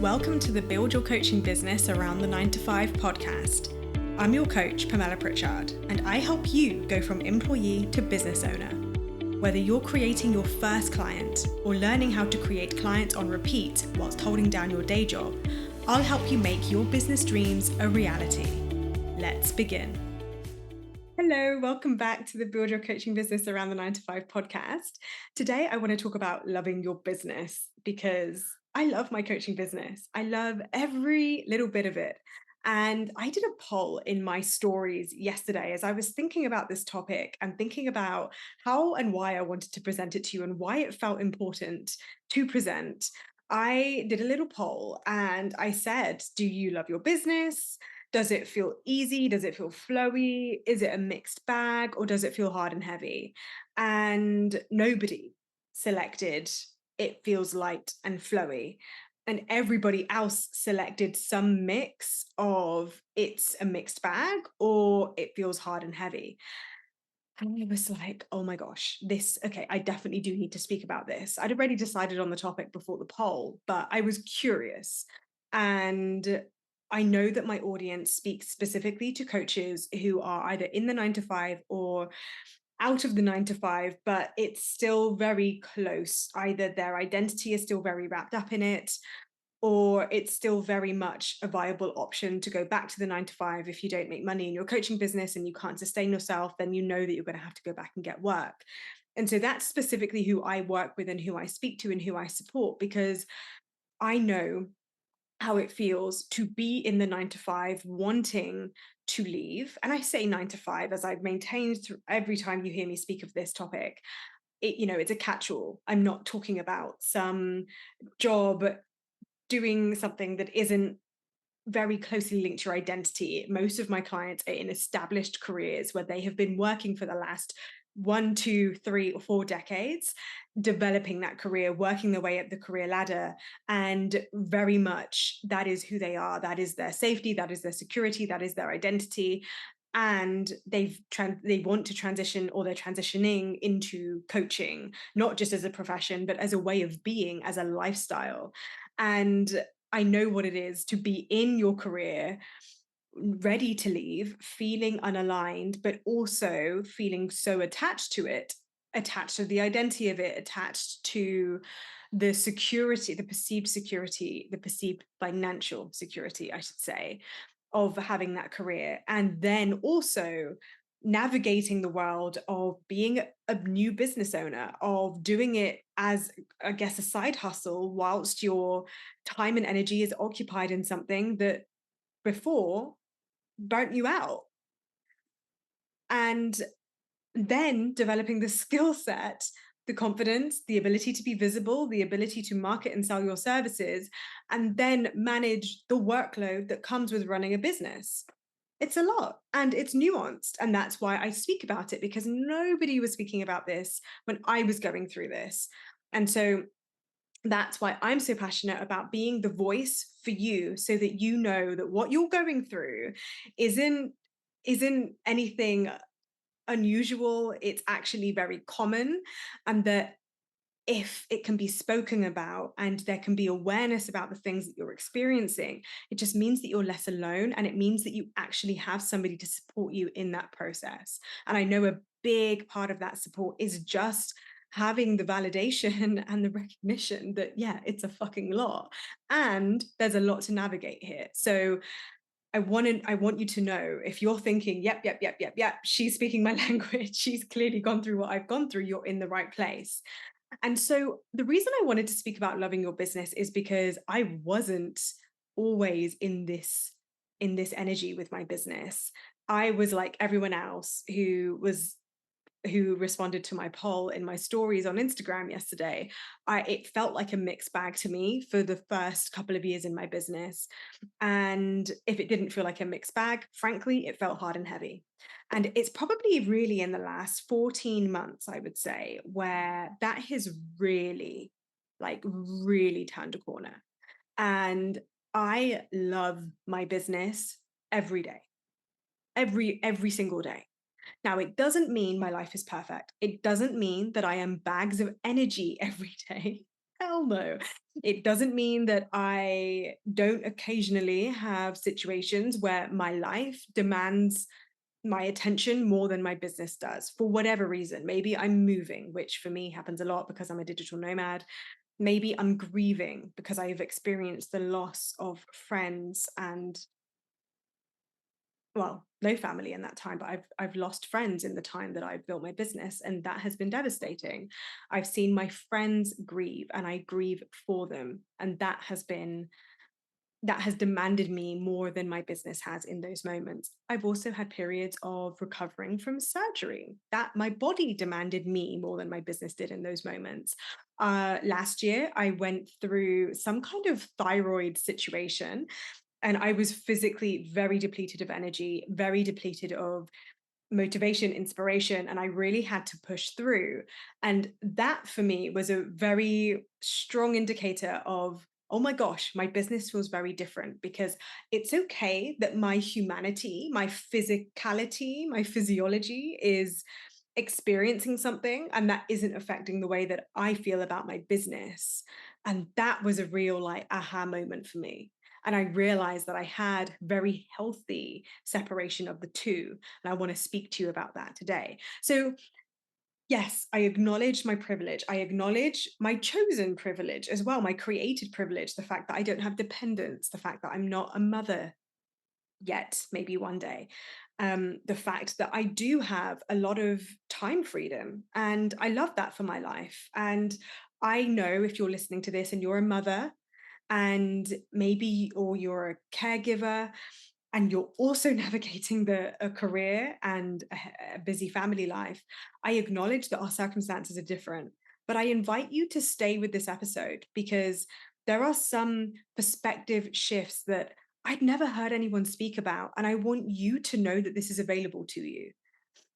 Welcome to the Build Your Coaching Business Around the 9 to 5 podcast. I'm your coach, Pamella Pritchard, and I help you go from employee to business owner. Whether you're creating your first client or learning how to create clients on repeat whilst holding down your day job, I'll help you make your business dreams a reality. Let's begin. Hello, welcome back to the Build Your Coaching Business Around the 9 to 5 podcast. Today, I want to talk about loving your business because I love my coaching business. I love every little bit of it. And I did a poll in my stories yesterday as I was thinking about this topic and thinking about how and why I wanted to present it to you and why it felt important to present. I did a little poll and I said, do you love your business? Does it feel easy? Does it feel flowy? Is it a mixed bag or does it feel hard and heavy? And nobody selected it feels light and flowy. And everybody else selected some mix of it's a mixed bag or it feels hard and heavy. And I was like, oh my gosh, I definitely do need to speak about this. I'd already decided on the topic before the poll, but I was curious. And I know that my audience speaks specifically to coaches who are either in the 9 to 5 or out of the 9 to 5, but it's still very close. Either their identity is still very wrapped up in it, or it's still very much a viable option to go back to the 9 to 5. If you don't make money in your coaching business and you can't sustain yourself, then you know that you're going to have to go back and get work. And so that's specifically who I work with and who I speak to and who I support, because I know how it feels to be in the 9 to 5 wanting to leave. And I say 9 to 5 as I've maintained through every time you hear me speak of this topic. It's a catch-all. I'm not talking about some job doing something that isn't very closely linked to your identity. Most of my clients are in established careers where they have been working for the last 1, 2, 3, or 4 decades, developing that career, working their way up the career ladder. And very much that is who they are. That is their safety. That is their security. That is their identity. And they want to transition, or they're transitioning into coaching, not just as a profession, but as a way of being, as a lifestyle. And I know what it is to be in your career, ready to leave, feeling unaligned, but also feeling so attached to it, attached to the identity of it, attached to the security, the perceived security, the perceived financial security, I should say, of having that career. And then also navigating the world of being a new business owner, of doing it as, I guess, a side hustle whilst your time and energy is occupied in something that before burnt you out. And then developing the skill set, the confidence, the ability to be visible, the ability to market and sell your services, and then manage the workload that comes with running a business. It's a lot and it's nuanced. And that's why I speak about it, because nobody was speaking about this when I was going through this. And so that's why I'm so passionate about being the voice for you, so that you know that what you're going through isn't anything unusual. It's actually very common, and that if it can be spoken about and there can be awareness about the things that you're experiencing, it just means that you're less alone, and it means that you actually have somebody to support you in that process. And I know a big part of that support is just having the validation and the recognition that, yeah, it's a fucking lot and there's a lot to navigate here. So I want you to know, if you're thinking, yep, she's speaking my language, she's clearly gone through what I've gone through, you're in the right place. And so the reason I wanted to speak about loving your business is because I wasn't always in this energy with my business. I was like everyone else who responded to my poll in my stories on Instagram yesterday. It felt like a mixed bag to me for the first couple of years in my business. And if it didn't feel like a mixed bag, frankly, it felt hard and heavy. And it's probably really in the last 14 months, I would say, where that has really, really turned a corner. And I love my business every day, every single day. Now, it doesn't mean my life is perfect. It doesn't mean that I am bags of energy every day. Hell no. It doesn't mean that I don't occasionally have situations where my life demands my attention more than my business does for whatever reason. Maybe I'm moving, which for me happens a lot because I'm a digital nomad. Maybe I'm grieving because I've experienced the loss of friends and, well, no family in that time, but I've lost friends in the time that I've built my business, and that has been devastating. I've seen my friends grieve, and I grieve for them, and that has demanded me more than my business has in those moments. I've also had periods of recovering from surgery that my body demanded me more than my business did in those moments. Last year, I went through some kind of thyroid situation, and I was physically very depleted of energy, very depleted of motivation, inspiration, and I really had to push through. And that for me was a very strong indicator of, oh my gosh, my business feels very different, because it's okay that my humanity, my physicality, my physiology is experiencing something and that isn't affecting the way that I feel about my business. And that was a real like aha moment for me. And I realized that I had very healthy separation of the two. And I want to speak to you about that today. So, yes, I acknowledge my privilege. I acknowledge my chosen privilege as well, my created privilege, the fact that I don't have dependents, the fact that I'm not a mother yet, maybe one day. The fact that I do have a lot of time freedom, and I love that for my life. And I know if you're listening to this and you're a mother, and maybe or you're a caregiver, and you're also navigating a career and a busy family life, I acknowledge that our circumstances are different. But I invite you to stay with this episode because there are some perspective shifts that I'd never heard anyone speak about. And I want you to know that this is available to you,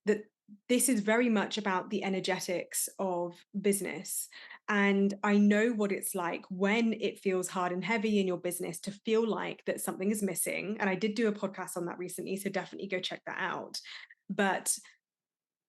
that this is very much about the energetics of business. And I know what it's like when it feels hard and heavy in your business to feel like that something is missing. And I did do a podcast on that recently, so definitely go check that out. But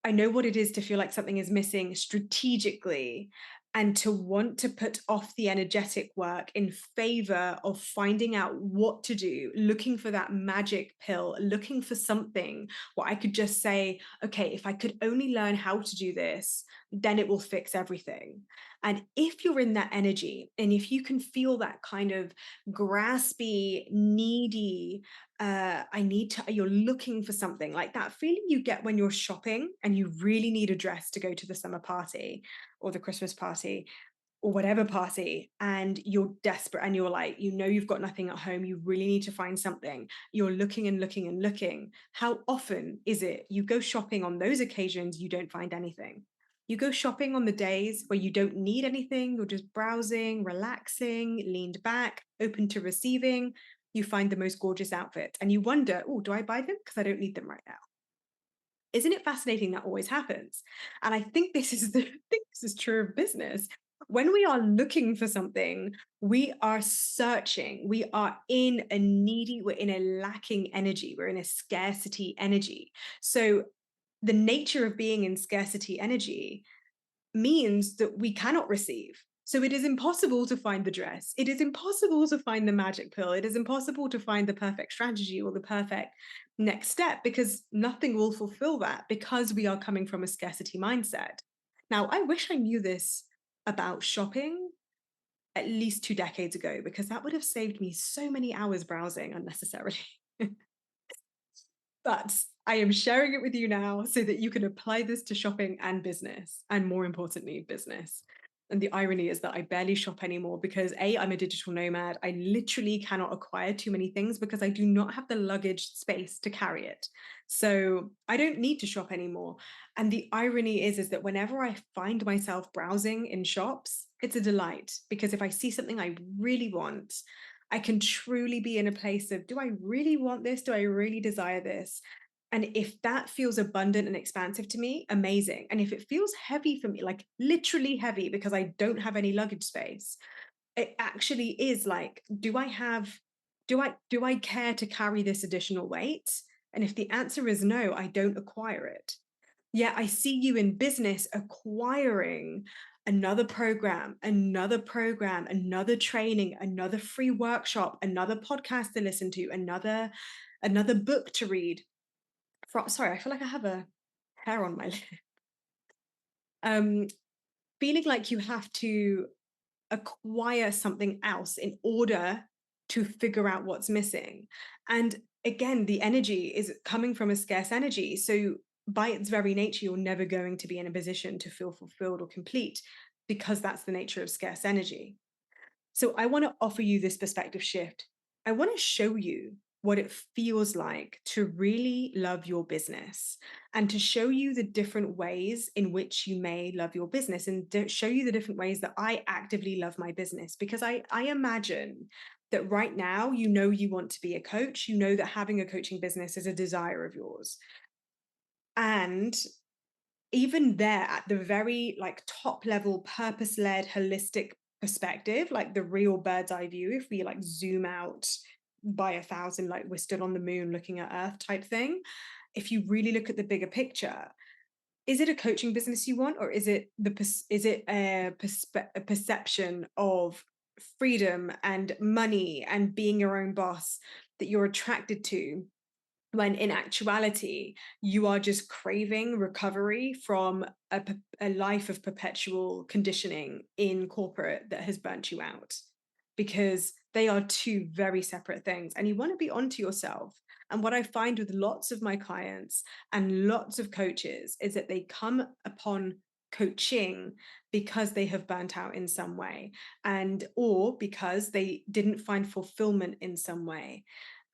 I know what it is to feel like something is missing strategically, and to want to put off the energetic work in favor of finding out what to do, looking for that magic pill, looking for something where I could just say, okay, if I could only learn how to do this, then it will fix everything. And if you're in that energy, and if you can feel that kind of graspy, needy, you're looking for something, like that feeling you get when you're shopping and you really need a dress to go to the summer party or the Christmas party or whatever party, and you're desperate and you're like, you've got nothing at home, you really need to find something. You're looking and looking and looking. How often is it you go shopping on those occasions, you don't find anything? You go shopping on the days where you don't need anything, you're just browsing, relaxing, leaned back, open to receiving. You find the most gorgeous outfits and you wonder, oh, do I buy them? Because I don't need them right now. Isn't it fascinating that always happens? And I think I think this is true of business. When we are looking for something, we are searching. We are in a needy, we're in a lacking energy, we're in a scarcity energy. So the nature of being in scarcity energy means that we cannot receive. So it is impossible to find the dress. It is impossible to find the magic pill. It is impossible to find the perfect strategy or the perfect next step, because nothing will fulfill that, because we are coming from a scarcity mindset. Now, I wish I knew this about shopping at least 2 decades ago, because that would have saved me so many hours browsing unnecessarily. But I am sharing it with you now so that you can apply this to shopping and business, and more importantly, business. And the irony is that I barely shop anymore because A, I'm a digital nomad. I literally cannot acquire too many things because I do not have the luggage space to carry it. So I don't need to shop anymore. And the irony is that whenever I find myself browsing in shops, it's a delight, because if I see something I really want, I can truly be in a place of, do I really want this? Do I really desire this? And if that feels abundant and expansive to me, amazing. And if it feels heavy for me, like literally heavy because I don't have any luggage space, it actually is like, do I care to carry this additional weight? And if the answer is no, I don't acquire it. Yeah, I see you in business acquiring another program, another training, another free workshop, another podcast to listen to, another book to read. Sorry, I feel like I have a hair on my lip. Feeling like you have to acquire something else in order to figure out what's missing. And again, the energy is coming from a scarce energy. So by its very nature, you're never going to be in a position to feel fulfilled or complete, because that's the nature of scarce energy. So I want to offer you this perspective shift. I want to show you what it feels like to really love your business, and to show you the different ways in which you may love your business, and show you the different ways that I actively love my business. Because I imagine that right now, you want to be a coach, that having a coaching business is a desire of yours. And even there, at the very like top level, purpose-led, holistic perspective, like the real bird's eye view, if we like zoom out by 1,000, like we're stood on the moon looking at Earth type thing, if you really look at the bigger picture, is it a coaching business you want, or is it a perception of freedom and money and being your own boss that you're attracted to, when in actuality, you are just craving recovery from a life of perpetual conditioning in corporate that has burnt you out? Because they are two very separate things, and you want to be onto yourself. And what I find with lots of my clients and lots of coaches is that they come upon coaching because they have burnt out in some way, and or because they didn't find fulfillment in some way.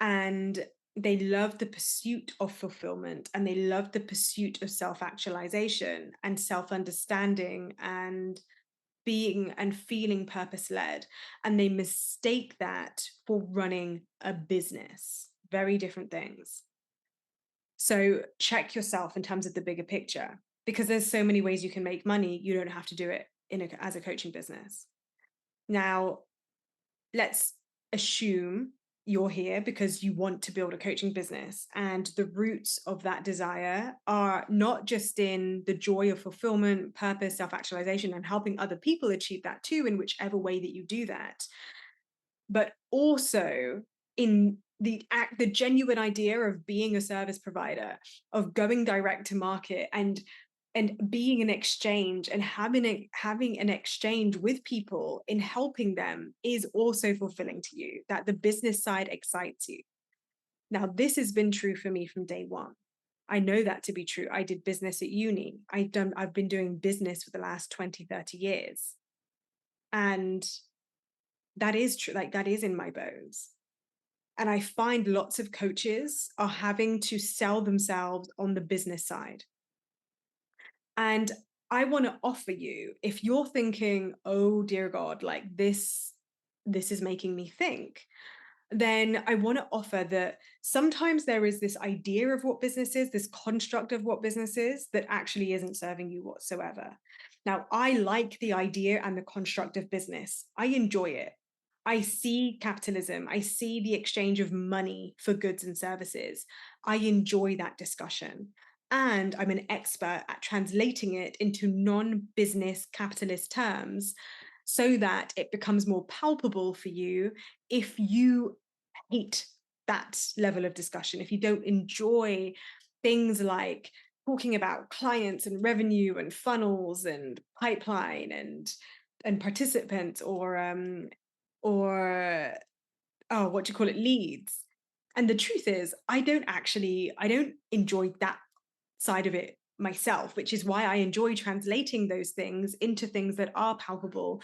And they love the pursuit of fulfillment, and they love the pursuit of self-actualization and self-understanding and being and feeling purpose-led. And they mistake that for running a business. Very different things. So check yourself in terms of the bigger picture, because there's so many ways you can make money. You don't have to do it as a coaching business. Now, let's assume you're here because you want to build a coaching business, and the roots of that desire are not just in the joy of fulfillment, purpose, self-actualization, and helping other people achieve that too, in whichever way that you do that, but also in the genuine idea of being a service provider, of going direct to market, and being an exchange, and having an exchange with people in helping them is also fulfilling to you, that the business side excites you. Now, this has been true for me from day one. I know that to be true. I did business at uni. I've been doing business for the last 20, 30 years. And that is true. Like, that is in my bones. And I find lots of coaches are having to sell themselves on the business side. And I want to offer you, if you're thinking, oh dear God, like this is making me think, then I want to offer that sometimes there is this idea of what business is, this construct of what business is, that actually isn't serving you whatsoever. Now, I like the idea and the construct of business. I enjoy it. I see capitalism. I see the exchange of money for goods and services. I enjoy that discussion. And I'm an expert at translating it into non-business capitalist terms, so that it becomes more palpable for you if you hate that level of discussion, if you don't enjoy things like talking about clients and revenue and funnels and pipeline and participants, or what do you call it, leads. And the truth is, I don't enjoy that side of it myself, which is why I enjoy translating those things into things that are palpable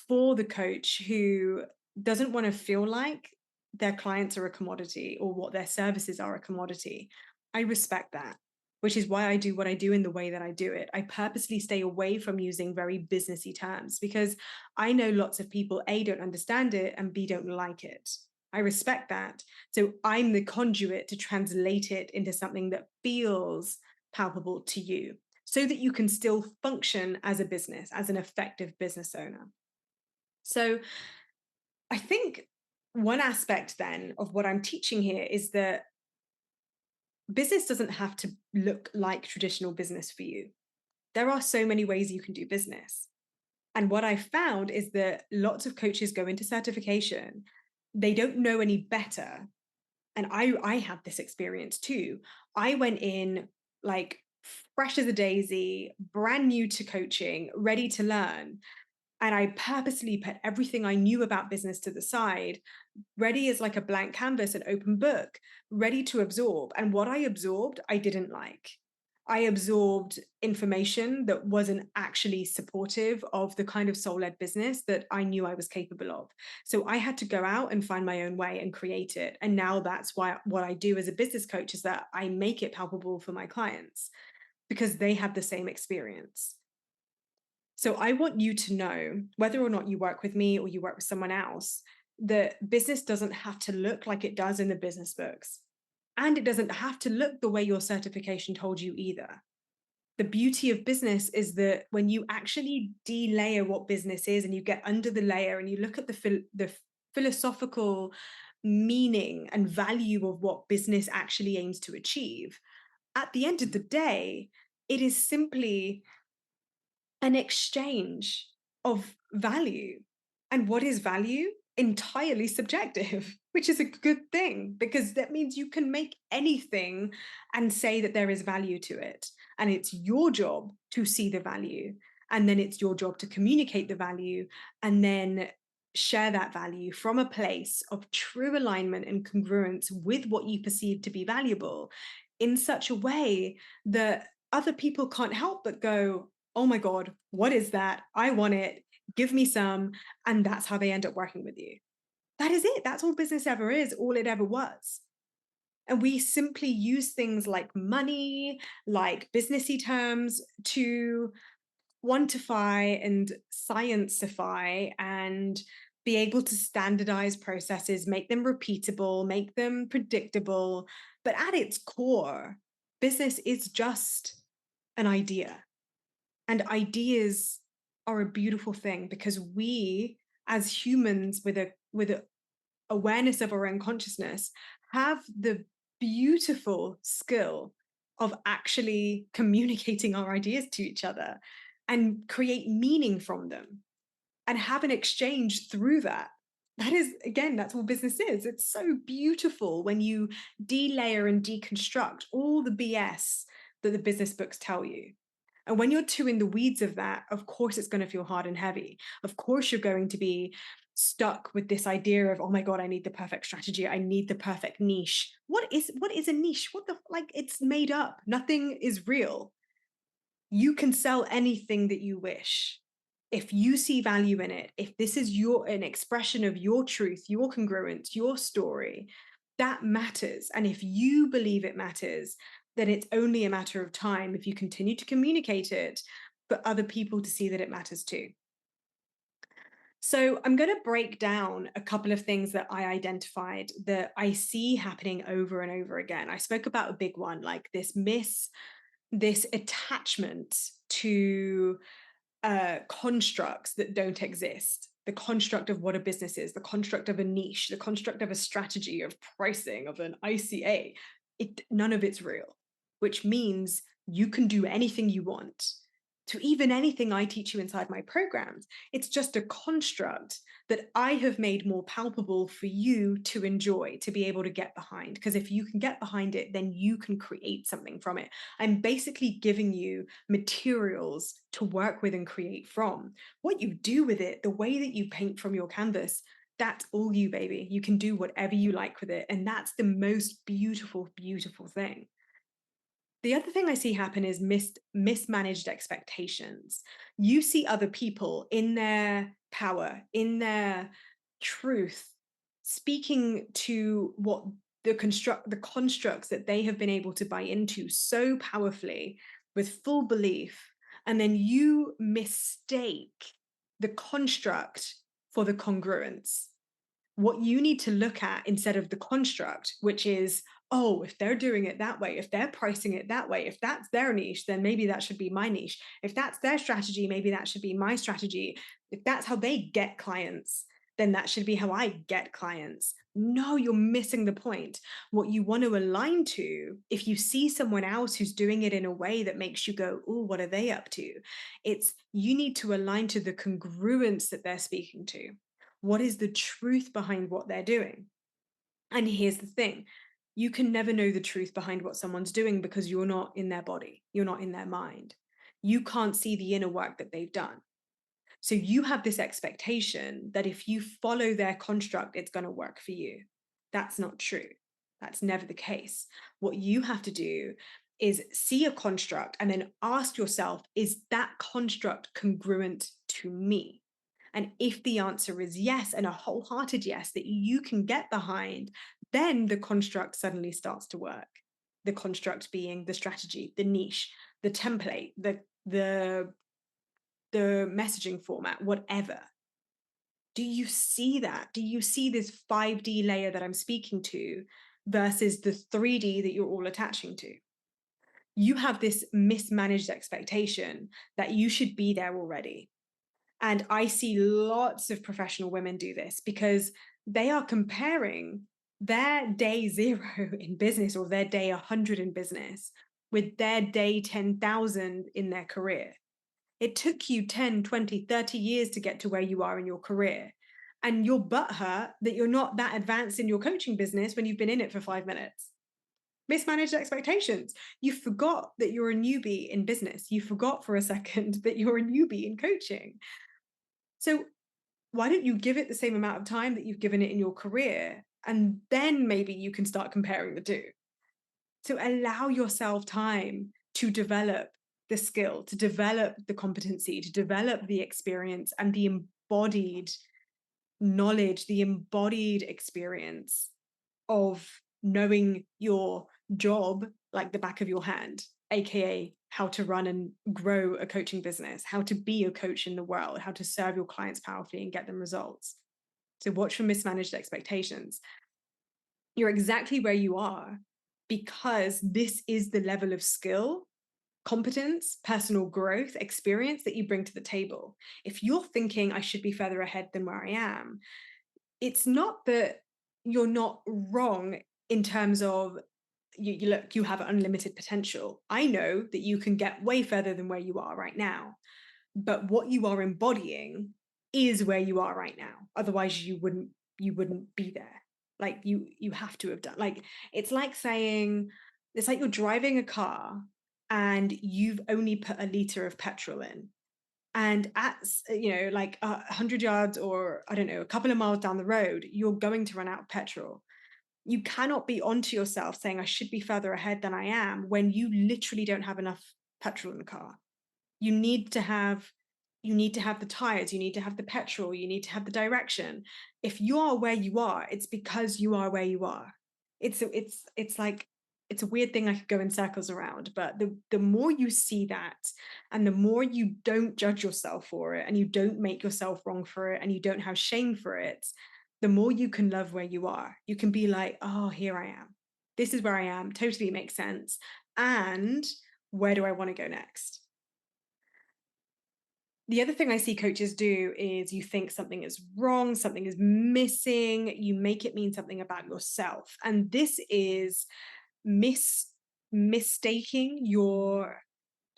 for the coach who doesn't want to feel like their clients are a commodity, or what their services are a commodity. I respect that, which is why I do what I do in the way that I do it. I purposely stay away from using very businessy terms, because I know lots of people, A, don't understand it, and B, don't like it. I respect that. So I'm the conduit to translate it into something that feels palpable to you, so that you can still function as a business, as an effective business owner. So I think one aspect then of what I'm teaching here is that business doesn't have to look like traditional business for you. There are so many ways you can do business. And what I found is that lots of coaches go into certification, they don't know any better. And I had this experience too. I went in like fresh as a daisy, brand new to coaching, ready to learn. And I purposely put everything I knew about business to the side, ready as like a blank canvas, an open book, ready to absorb. And what I absorbed, I didn't like. I absorbed information that wasn't actually supportive of the kind of soul led business that I knew I was capable of. So I had to go out and find my own way and create it. And now that's why what I do as a business coach is that I make it palpable for my clients because they have the same experience. So I want you to know, whether or not you work with me or you work with someone else, that business doesn't have to look like it does in the business books. And it doesn't have to look the way your certification told you either. The beauty of business is that when you actually de-layer what business is and you get under the layer and you look at the philosophical meaning and value of what business actually aims to achieve, at the end of the day, it is simply an exchange of value. And what is value? Entirely subjective, which is a good thing because that means you can make anything and say that there is value to it. And it's your job to see the value. And then it's your job to communicate the value and then share that value from a place of true alignment and congruence with what you perceive to be valuable in such a way that other people can't help but go, oh my God, what is that? I want it. Give me some. And that's how they end up working with you. That is it. That's all business ever is, all it ever was. And we simply use things like money, like businessy terms to quantify and sciencify and be able to standardize processes, make them repeatable, make them predictable. But at its core, business is just an idea. And ideas are a beautiful thing because we, as humans with a awareness of our own consciousness, have the beautiful skill of actually communicating our ideas to each other and create meaning from them and have an exchange through that. That is, again, that's what business is. It's so beautiful when you delayer and deconstruct all the BS that the business books tell you. And when you're too in the weeds of that, of course, it's going to feel hard and heavy. Of course, you're going to be stuck with this idea of, oh my God, I need the perfect strategy. I need the perfect niche. What is a niche? What the, like, it's made up. Nothing is real. You can sell anything that you wish. If you see value in it, if this is an expression of your truth, your congruence, your story, that matters. And if you believe it matters, then it's only a matter of time if you continue to communicate it for other people to see that it matters too. So I'm going to break down a couple of things that I identified that I see happening over and over again. I spoke about a big one, like this attachment to constructs that don't exist. The construct of what a business is, the construct of a niche, the construct of a strategy, of pricing, of an ICA. None of it's real, which means you can do anything you want. To even anything I teach you inside my programs, it's just a construct that I have made more palpable for you to enjoy, to be able to get behind. Because if you can get behind it, then you can create something from it. I'm basically giving you materials to work with and create from. What you do with it, the way that you paint from your canvas, that's all you, baby. You can do whatever you like with it. And that's the most beautiful, beautiful thing. The other thing I see happen is mismanaged expectations. You see other people in their power, in their truth, speaking to what the constructs that they have been able to buy into so powerfully with full belief, and then you mistake the construct for the congruence. What you need to look at instead of the construct, which is, oh, if they're doing it that way, if they're pricing it that way, if that's their niche, then maybe that should be my niche. If that's their strategy, maybe that should be my strategy. If that's how they get clients, then that should be how I get clients. No, you're missing the point. What you want to align to, if you see someone else who's doing it in a way that makes you go, oh, what are they up to? It's you need to align to the congruence that they're speaking to. What is the truth behind what they're doing? And here's the thing, you can never know the truth behind what someone's doing because you're not in their body, you're not in their mind. You can't see the inner work that they've done. So you have this expectation that if you follow their construct, it's going to work for you. That's not true. That's never the case. What you have to do is see a construct and then ask yourself, is that construct congruent to me? And if the answer is yes, and a wholehearted yes that you can get behind, then the construct suddenly starts to work. The construct being the strategy, the niche, the template, the messaging format, whatever. Do you see that? Do you see this 5D layer that I'm speaking to versus the 3D that you're all attaching to? You have this mismanaged expectation that you should be there already. And I see lots of professional women do this because they are comparing their day 0 in business or their day 100 in business with their day 10,000 in their career. It took you 10, 20, 30 years to get to where you are in your career. And you're butthurt that you're not that advanced in your coaching business when you've been in it for 5 minutes. Mismanaged expectations. You forgot that you're a newbie in business. You forgot for a second that you're a newbie in coaching. So why don't you give it the same amount of time that you've given it in your career? And then maybe you can start comparing the two. So allow yourself time to develop the skill, to develop the competency, to develop the experience and the embodied knowledge, the embodied experience of knowing your job like the back of your hand, AKA how to run and grow a coaching business, how to be a coach in the world, how to serve your clients powerfully and get them results. So watch for mismanaged expectations. You're exactly where you are because this is the level of skill, competence, personal growth, experience that you bring to the table. If you're thinking I should be further ahead than where I am, it's not that you're not wrong in terms of you look, you have unlimited potential. I know that you can get way further than where you are right now, but what you are embodying is where you are right now. Otherwise you wouldn't be there. Like you have to have done, like it's like saying, it's like you're driving a car and you've only put a liter of petrol in, and at like 100 yards or I don't know, a couple of miles down the road, you're going to run out of petrol. You cannot be onto yourself saying I should be further ahead than I am when you literally don't have enough petrol in the car. You need to have the tires, you need to have the petrol, you need to have the direction. If you are where you are, it's because you are where you are. It's like, it's a weird thing I could go in circles around, but the more you see that and the more you don't judge yourself for it and you don't make yourself wrong for it and you don't have shame for it, the more you can love where you are. You can be like, oh, here I am. This is where I am. Totally makes sense. And where do I want to go next? The other thing I see coaches do is you think something is wrong, something is missing, you make it mean something about yourself. And this is mistaking your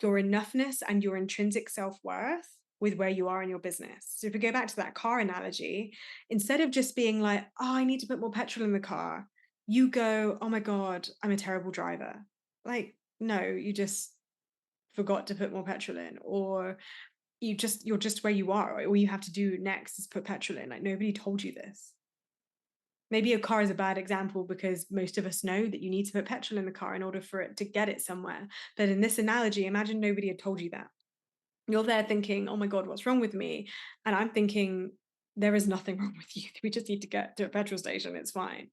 enoughness and your intrinsic self-worth with where you are in your business. So if we go back to that car analogy, instead of just being like, oh, I need to put more petrol in the car, you go, oh my God, I'm a terrible driver. Like, no, you just forgot to put more petrol in, or you're just where you are. All you have to do next is put petrol in. Like, nobody told you this. Maybe a car is a bad example because most of us know that you need to put petrol in the car in order for it to get it somewhere. But in this analogy, imagine nobody had told you that. You're there thinking, oh my God, what's wrong with me? And I'm thinking, there is nothing wrong with you. We just need to get to a petrol station. It's fine.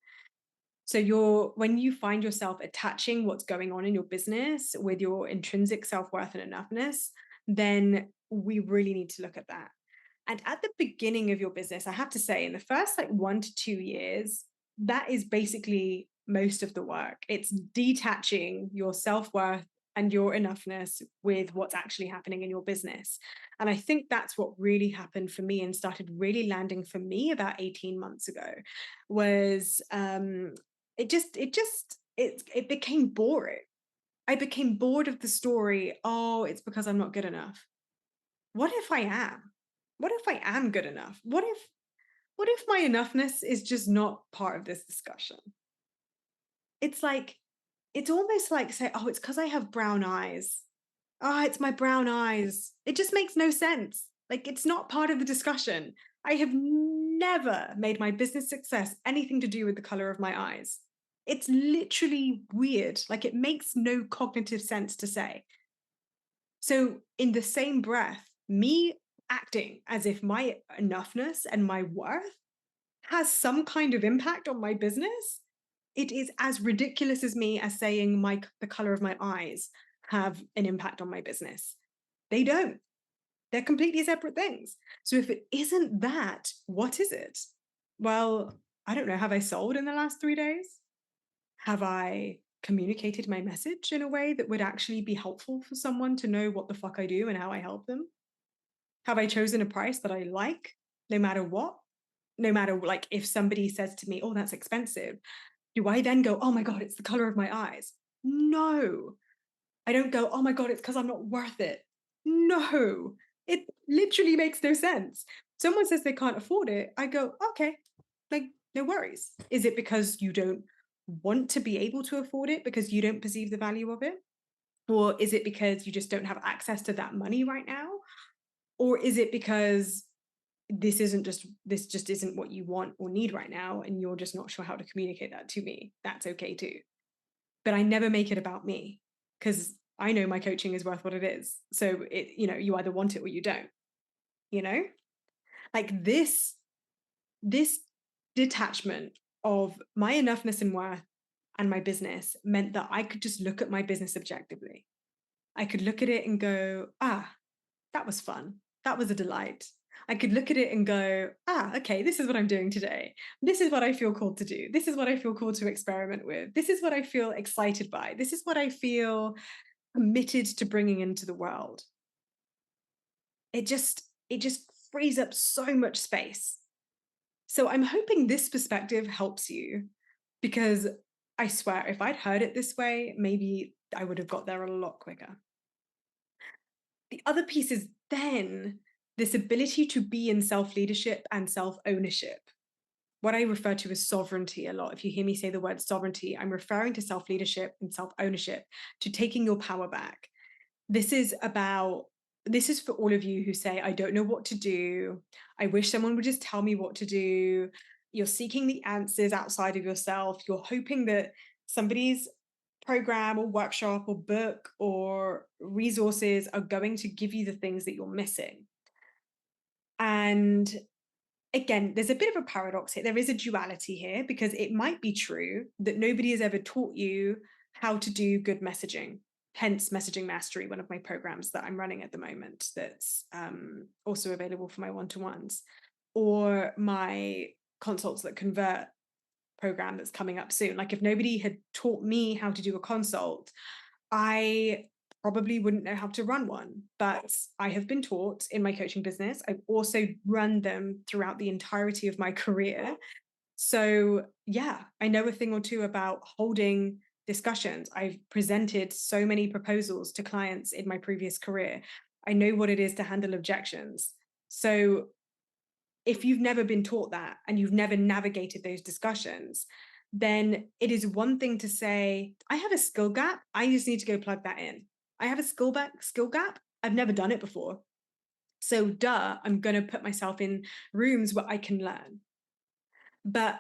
So when you find yourself attaching what's going on in your business with your intrinsic self-worth and enoughness, then we really need to look at that. And at the beginning of your business, I have to say, in the first like 1 to 2 years, that is basically most of the work. It's detaching your self-worth and your enoughness with what's actually happening in your business. And I think that's what really happened for me and started really landing for me about 18 months ago was it became boring. I became bored of the story. Oh, it's because I'm not good enough. What if I am? What if I am good enough? What if my enoughness is just not part of this discussion? It's like, it's almost like say, oh, it's because I have brown eyes. Oh, it's my brown eyes. It just makes no sense. Like, it's not part of the discussion. I have never made my business success anything to do with the color of my eyes. It's literally weird. Like, it makes no cognitive sense to say. So, in the same breath, me acting as if my enoughness and my worth has some kind of impact on my business, it is as ridiculous as me as saying the color of my eyes have an impact on my business. They don't. They're completely separate things. So if it isn't that, what is it? Well, I don't know. Have I sold in the last 3 days? Have I communicated my message in a way that would actually be helpful for someone to know what the fuck I do and how I help them? Have I chosen a price that I like no matter what? No matter like if somebody says to me, "Oh, that's expensive," do I then go, "Oh my God, it's the color of my eyes"? No. I don't go, "Oh my God, it's because I'm not worth it." No. It literally makes no sense. Someone says they can't afford it. I go, "Okay, like, no worries." Is it because you don't want to be able to afford it because you don't perceive the value of it? Or is it because you just don't have access to that money right now? Or is it because this just isn't what you want or need right now and you're just not sure how to communicate that to me? That's okay too. But I never make it about me because I know my coaching is worth what it is. So you either want it or you don't, you know? Like this detachment of my enoughness and worth and my business meant that I could just look at my business objectively. I could look at it and go, that was fun. That was a delight. I could look at it and go, okay, this is what I'm doing today. This is what I feel called to do. This is what I feel called to experiment with. This is what I feel excited by. This is what I feel committed to bringing into the world. It just frees up so much space. So I'm hoping this perspective helps you because I swear if I'd heard it this way, maybe I would have got there a lot quicker. The other piece is then this ability to be in self leadership and self ownership. What I refer to as sovereignty a lot. If you hear me say the word sovereignty, I'm referring to self leadership and self ownership, to taking your power back. This is about, this is for all of you who say, I don't know what to do. I wish someone would just tell me what to do. You're seeking the answers outside of yourself. You're hoping that somebody's program or workshop or book or resources are going to give you the things that you're missing. And again, there's a bit of a paradox here. There is a duality here because it might be true that nobody has ever taught you how to do good messaging. Hence, Messaging Mastery, one of my programs that I'm running at the moment, that's also available for my one-to-ones, or my Consults That Convert program that's coming up soon. Like, if nobody had taught me how to do a consult, I probably wouldn't know how to run one, but I have been taught in my coaching business. I've also run them throughout the entirety of my career. So yeah, I know a thing or two about holding discussions. I've presented so many proposals to clients in my previous career. I know what it is to handle objections. So if you've never been taught that and you've never navigated those discussions, then it is one thing to say, I have a skill gap. I just need to go plug that in. I have a skill gap. I've never done it before. So I'm going to put myself in rooms where I can learn. But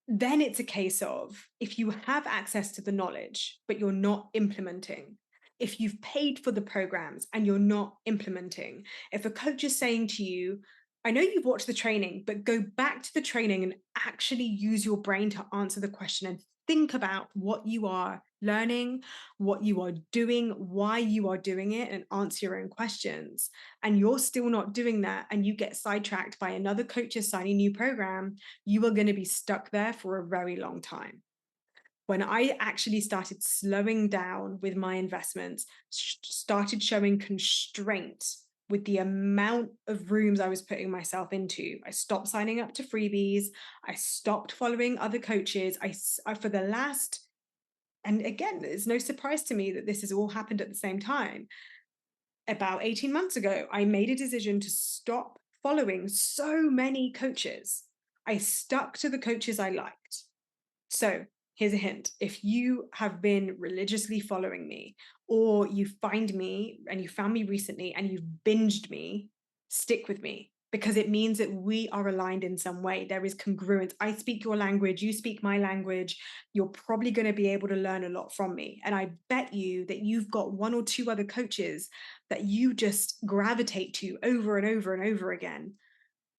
then it's a case of, if you have access to the knowledge, but you're not implementing, if you've paid for the programs and you're not implementing, if a coach is saying to you, I know you've watched the training, but go back to the training and actually use your brain to answer the question and think about what you are learning, what you are doing, why you are doing it, and answer your own questions. And you're still not doing that, and you get sidetracked by another coach's signing new program, you are going to be stuck there for a very long time. When I actually started slowing down with my investments, started showing constraint with the amount of rooms I was putting myself into. I stopped signing up to freebies. I stopped following other coaches. For the last, and again, it's no surprise to me that this has all happened at the same time. About 18 months ago, I made a decision to stop following so many coaches. I stuck to the coaches I liked. So here's a hint. If you have been religiously following me, or you find me and you found me recently and you've binged me, stick with me, because it means that we are aligned in some way. There is congruence. I speak your language, you speak my language. You're probably going to be able to learn a lot from me. And I bet you that you've got one or two other coaches that you just gravitate to over and over and over again.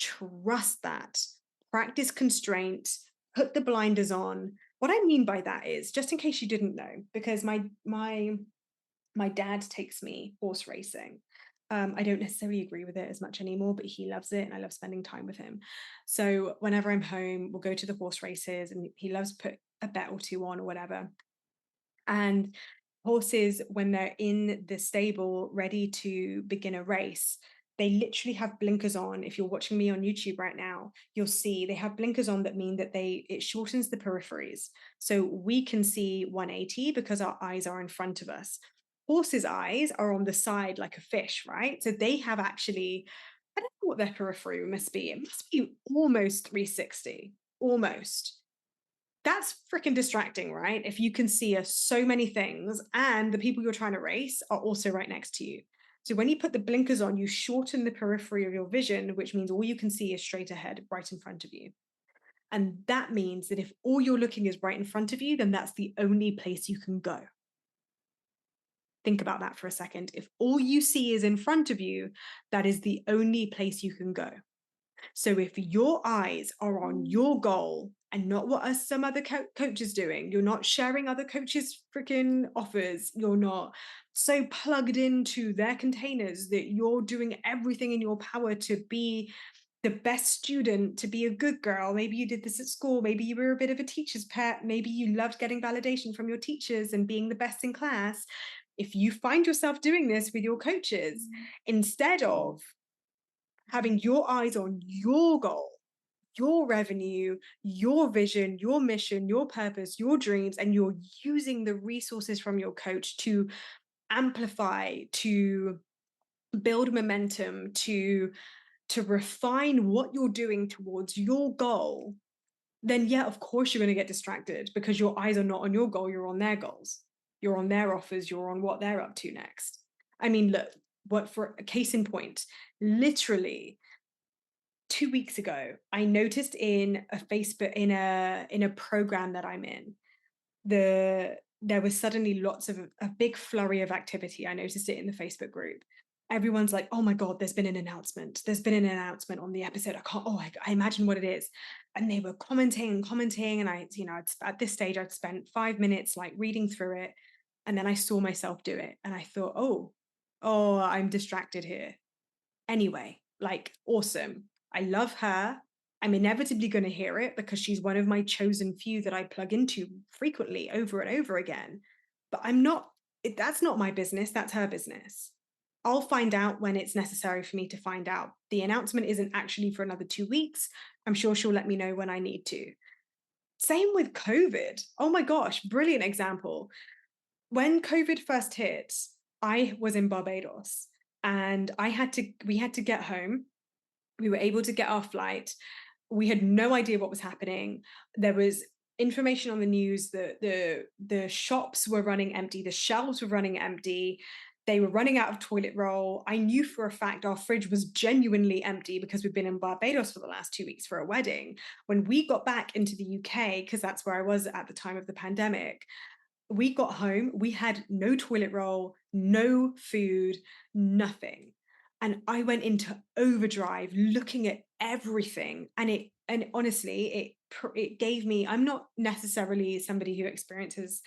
Trust that. Practice constraint, put the blinders on. What I mean by that is, just in case you didn't know, because my dad takes me horse racing. I don't necessarily agree with it as much anymore, but he loves it and I love spending time with him. So whenever I'm home, we'll go to the horse races and he loves to put a bet or two on or whatever. And horses, when they're in the stable ready to begin a race, they literally have blinkers on. If you're watching me on YouTube right now, you'll see they have blinkers on that mean that it shortens the peripheries. So we can see 180 because our eyes are in front of us. Horses' eyes are on the side like a fish, right? So they have actually, I don't know what their periphery must be. It must be almost 360, almost. That's freaking distracting, right? If you can see so many things and the people you're trying to race are also right next to you. So when you put the blinkers on, you shorten the periphery of your vision, which means all you can see is straight ahead, right in front of you. And that means that if all you're looking is right in front of you, then that's the only place you can go. Think about that for a second. If all you see is in front of you, that is the only place you can go. So if your eyes are on your goal and not what are some other coaches doing, you're not sharing other coaches' freaking offers, you're not so plugged into their containers that you're doing everything in your power to be the best student, to be a good girl. Maybe you did this at school. Maybe you were a bit of a teacher's pet. Maybe you loved getting validation from your teachers and being the best in class. If you find yourself doing this with your coaches, instead of having your eyes on your goal, your revenue, your vision, your mission, your purpose, your dreams, and you're using the resources from your coach to amplify, to build momentum, to refine what you're doing towards your goal, then yeah, of course you're going to get distracted because your eyes are not on your goal, you're on their goals. You're on their offers, you're on what they're up to next. I mean, look, what for a case in point, literally 2 weeks ago, I noticed in a Facebook in a program that I'm in, there was suddenly lots of a big flurry of activity. I noticed it in the Facebook group. Everyone's like, "Oh my God, there's been an announcement. There's been an announcement on the episode. I can't. Oh, I imagine what it is." And they were commenting, and at this stage, I'd spent 5 minutes like reading through it, and then I saw myself do it, and I thought, "Oh, I'm distracted here." Anyway, like, awesome. I love her. I'm inevitably going to hear it because she's one of my chosen few that I plug into frequently over and over again. But that's not my business. That's her business. I'll find out when it's necessary for me to find out. The announcement isn't actually for another 2 weeks. I'm sure she'll let me know when I need to. Same with COVID. Oh my gosh, brilliant example. When COVID first hit, I was in Barbados and we had to get home. We were able to get our flight. We had no idea what was happening. There was information on the news that the shops were running empty, the shelves were running empty. They were running out of toilet roll. I knew for a fact our fridge was genuinely empty because we've been in Barbados for the last 2 weeks for a wedding. When we got back into the UK, because that's where I was at the time of the pandemic, we got home, we had no toilet roll, no food, nothing. And I went into overdrive looking at everything. And honestly, it gave me, I'm not necessarily somebody who experiences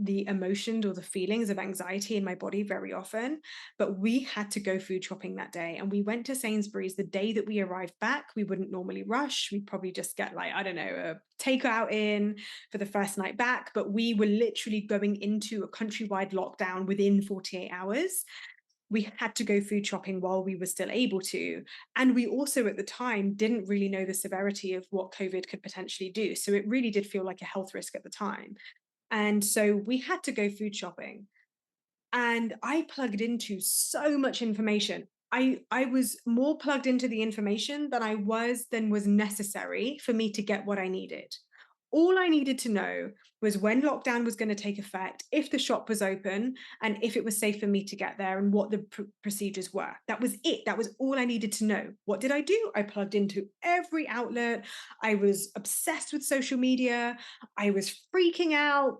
the emotions or the feelings of anxiety in my body very often, but we had to go food shopping that day. And we went to Sainsbury's the day that we arrived back. We wouldn't normally rush. We'd probably just get, like, I don't know, a takeout in for the first night back. But we were literally going into a countrywide lockdown within 48 hours. We had to go food shopping while we were still able to. And we also at the time didn't really know the severity of what COVID could potentially do. So it really did feel like a health risk at the time. And so we had to go food shopping. And I plugged into so much information. I was more plugged into the information than was necessary for me to get what I needed. All I needed to know was when lockdown was going to take effect, if the shop was open, and if it was safe for me to get there and what the procedures were. That was it. That was all I needed to know. What did I do? I plugged into every outlet. I was obsessed with social media. I was freaking out,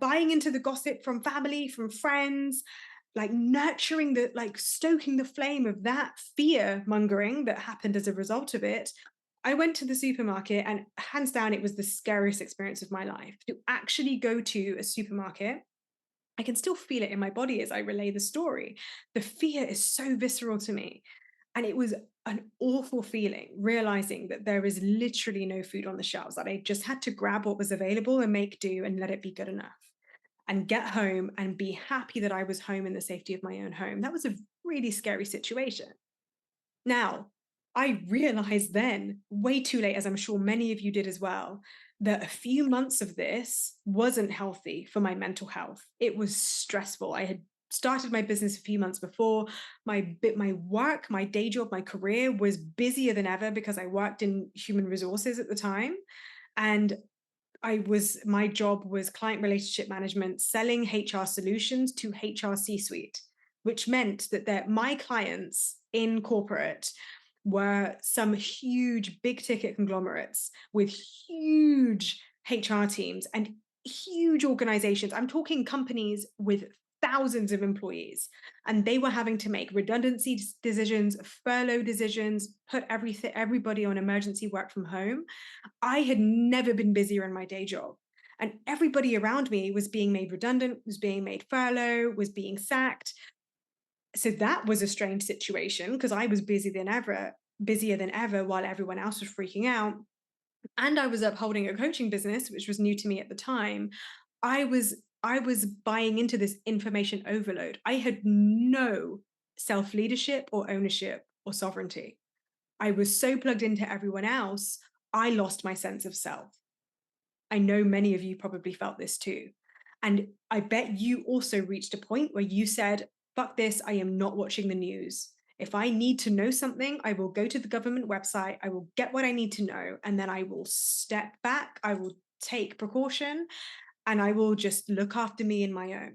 buying into the gossip from family, from friends, like nurturing the, like stoking the flame of that fear mongering that happened as a result of it. I went to the supermarket, and hands down, it was the scariest experience of my life. To actually go to a supermarket, I can still feel it in my body as I relay the story. The fear is so visceral to me. And it was an awful feeling realizing that there is literally no food on the shelves, that I just had to grab what was available and make do and let it be good enough and get home and be happy that I was home in the safety of my own home. That was a really scary situation. Now, I realized then, way too late, as I'm sure many of you did as well, that a few months of this wasn't healthy for my mental health. It was stressful. I had started my business a few months before. My work, my day job, my career was busier than ever because I worked in human resources at the time. And my job was client relationship management, selling HR solutions to HR C-suite, which meant that my clients in corporate were some huge big ticket conglomerates with huge HR teams and huge organizations. I'm talking companies with thousands of employees, and they were having to make redundancy decisions, furlough decisions, put everybody on emergency work from home. I had never been busier in my day job. And everybody around me was being made redundant, was being made furlough, was being sacked. So that was a strange situation because I was busier than ever while everyone else was freaking out. And I was upholding a coaching business, which was new to me at the time. I was buying into this information overload. I had no self-leadership or ownership or sovereignty. I was so plugged into everyone else, I lost my sense of self. I know many of you probably felt this too. And I bet you also reached a point where you said, fuck this, I am not watching the news. If I need to know something, I will go to the government website, I will get what I need to know, and then I will step back, I will take precaution, and I will just look after me and my own.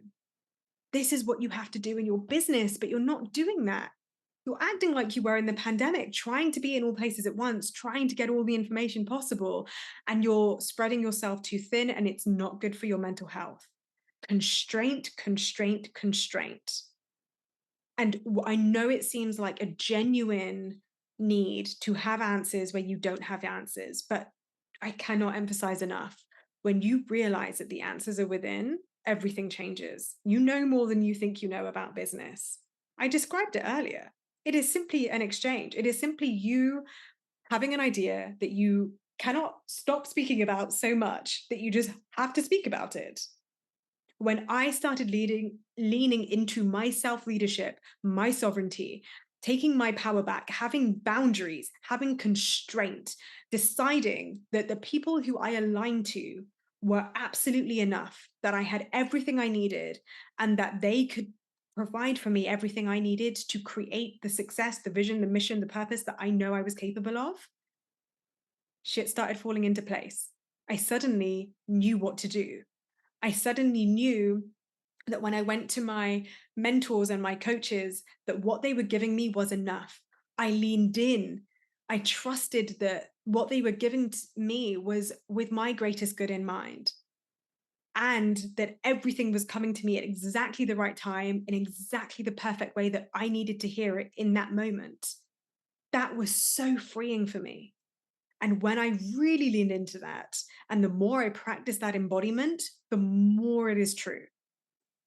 This is what you have to do in your business, but you're not doing that. You're acting like you were in the pandemic, trying to be in all places at once, trying to get all the information possible, and you're spreading yourself too thin, and it's not good for your mental health. Constraint, constraint, constraint. And I know it seems like a genuine need to have answers where you don't have answers, but I cannot emphasize enough. When you realize that the answers are within, everything changes. You know more than you think you know about business. I described it earlier. It is simply an exchange. It is simply you having an idea that you cannot stop speaking about so much that you just have to speak about it. When I started leaning into my self-leadership, my sovereignty, taking my power back, having boundaries, having constraint, deciding that the people who I aligned to were absolutely enough, that I had everything I needed, and that they could provide for me everything I needed to create the success, the vision, the mission, the purpose that I know I was capable of, shit started falling into place. I suddenly knew what to do. I suddenly knew that when I went to my mentors and my coaches, that what they were giving me was enough. I leaned in. I trusted that what they were giving to me was with my greatest good in mind. And that everything was coming to me at exactly the right time, in exactly the perfect way that I needed to hear it in that moment. That was so freeing for me. And when I really leaned into that, and the more I practice that embodiment, the more it is true.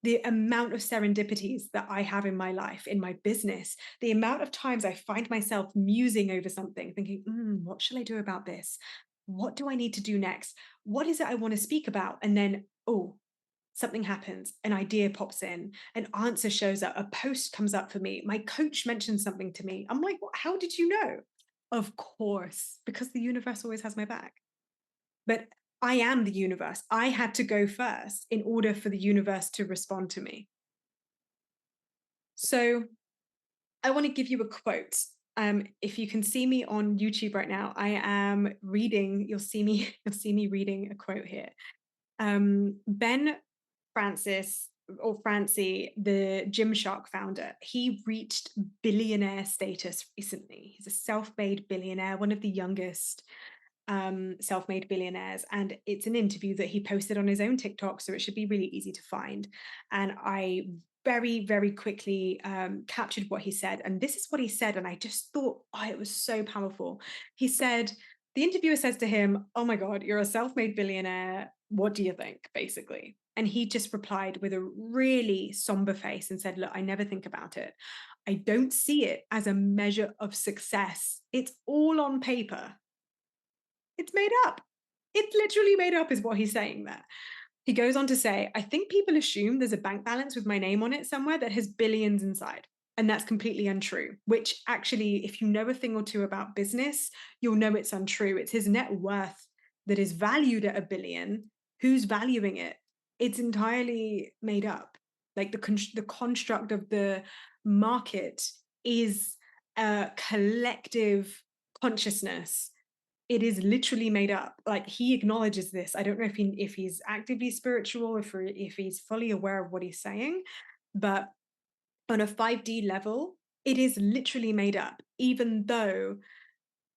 The amount of serendipities that I have in my life, in my business, the amount of times I find myself musing over something, thinking, what shall I do about this? What do I need to do next? What is it I want to speak about? And then, oh, something happens, an idea pops in, an answer shows up, a post comes up for me, my coach mentions something to me. I'm like, how did you know? Of course, because the universe always has my back. But I am the universe. I had to go first in order for the universe to respond to me. So I want to give you a quote. If you can see me on YouTube right now, I am reading. You'll see me reading a quote here. Ben Francis or Francie, the Gymshark founder, he reached billionaire status recently. He's a self-made billionaire, one of the youngest self-made billionaires, and it's an interview that he posted on his own TikTok, so it should be really easy to find. And I very, very quickly captured what he said, and this is what he said, and I just thought, oh, it was so powerful. He said, the interviewer says to him, "Oh my God, you're a self-made billionaire. What do you think?" Basically. And he just replied with a really somber face and said, "Look, I never think about it. I don't see it as a measure of success. It's all on paper. It's made up. It's literally made up," is what he's saying there. He goes on to say, "I think people assume there's a bank balance with my name on it somewhere that has billions inside. And that's completely untrue," which actually, if you know a thing or two about business, you'll know it's untrue. It's his net worth that is valued at 1 billion. Who's valuing it? It's entirely made up. Like the construct of the market is a collective consciousness. It is literally made up. Like, he acknowledges this. I don't know if he's actively spiritual, if he's fully aware of what he's saying, but on a 5D level, it is literally made up, even though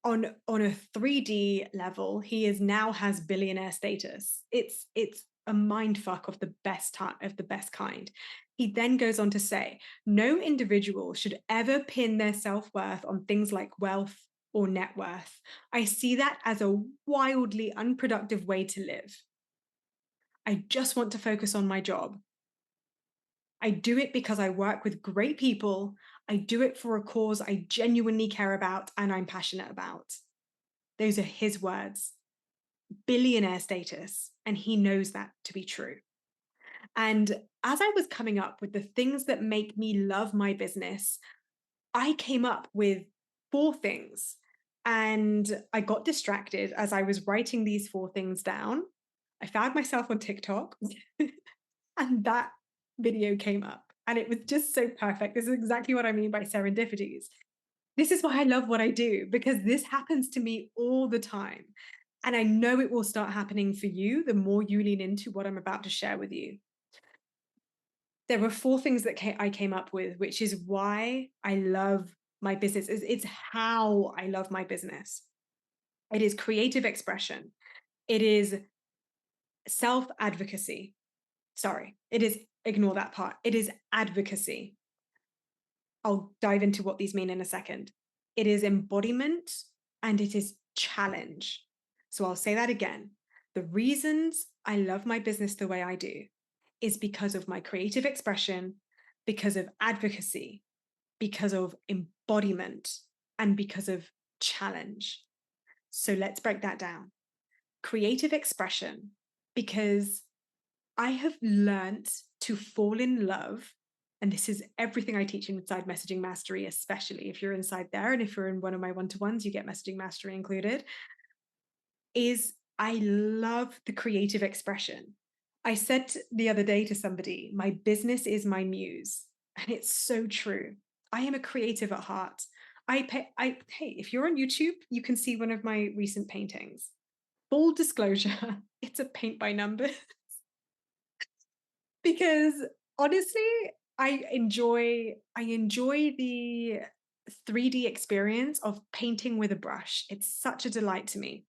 on a 3D level, he is now has billionaire status. It's a mind fuck of the best type, of the best kind. He then goes on to say, no individual should ever pin their self-worth on things like wealth or net worth. I see that as a wildly unproductive way to live. I just want to focus on my job. I do it because I work with great people. I do it for a cause I genuinely care about and I'm passionate about. Those are his words. Billionaire status. And he knows that to be true. And as I was coming up with the things that make me love my business, I came up with 4 things. And I got distracted as I was writing these 4 things down. I found myself on TikTok and that video came up. And it was just so perfect. This is exactly what I mean by serendipities. This is why I love what I do, because this happens to me all the time. And I know it will start happening for you the more you lean into what I'm about to share with you. There were 4 things that I came up with, which is why I love my business. It's how I love my business. It is creative expression. It is self-advocacy. Sorry, ignore that part. It is advocacy. I'll dive into what these mean in a second. It is embodiment and it is challenge. So I'll say that again. The reasons I love my business the way I do is because of my creative expression, because of advocacy, because of embodiment, and because of challenge. So let's break that down. Creative expression, because I have learned to fall in love, and this is everything I teach inside Messaging Mastery, especially if you're inside there, and if you're in one of my one-to-ones, you get Messaging Mastery included, is I love the creative expression. I said the other day to somebody, my business is my muse, and it's so true. I am a creative at heart. Hey, if you're on YouTube, you can see one of my recent paintings. Full disclosure, it's a paint by numbers. Because honestly, I enjoy the 3D experience of painting with a brush. It's such a delight to me.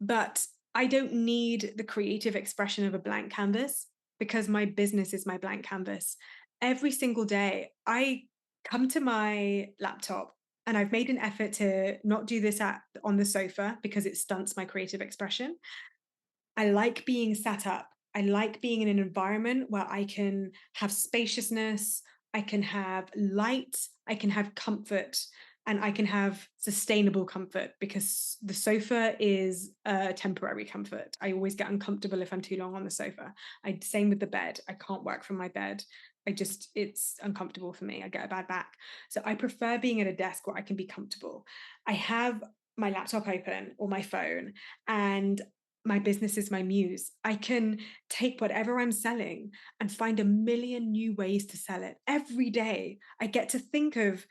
But I don't need the creative expression of a blank canvas because my business is my blank canvas. Every single day, I come to my laptop And I've made an effort to not do this on the sofa because it stunts my creative expression. I like being sat up. I like being in an environment where I can have spaciousness, I can have light, I can have comfort, and I can have sustainable comfort because the sofa is a temporary comfort. I always get uncomfortable if I'm too long on the sofa. Same with the bed. I can't work from my bed. It's uncomfortable for me. I get a bad back. So I prefer being at a desk where I can be comfortable. I have my laptop open or my phone, and my business is my muse. I can take whatever I'm selling and find a million new ways to sell it. Every day, I get to think of,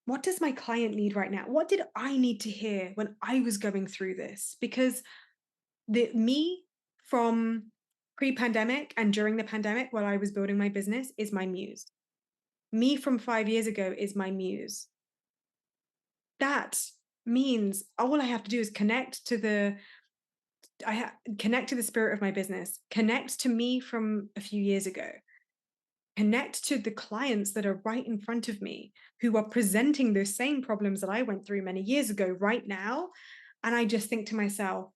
what does my client need right now? What did I need to hear when I was going through this? Because the me from pre-pandemic and during the pandemic while I was building my business is my muse. Me from 5 years ago is my muse. That means all I have to do is connect to the spirit of my business, connect to me from a few years ago, connect to the clients that are right in front of me who are presenting those same problems that I went through many years ago right now. And I just think to myself,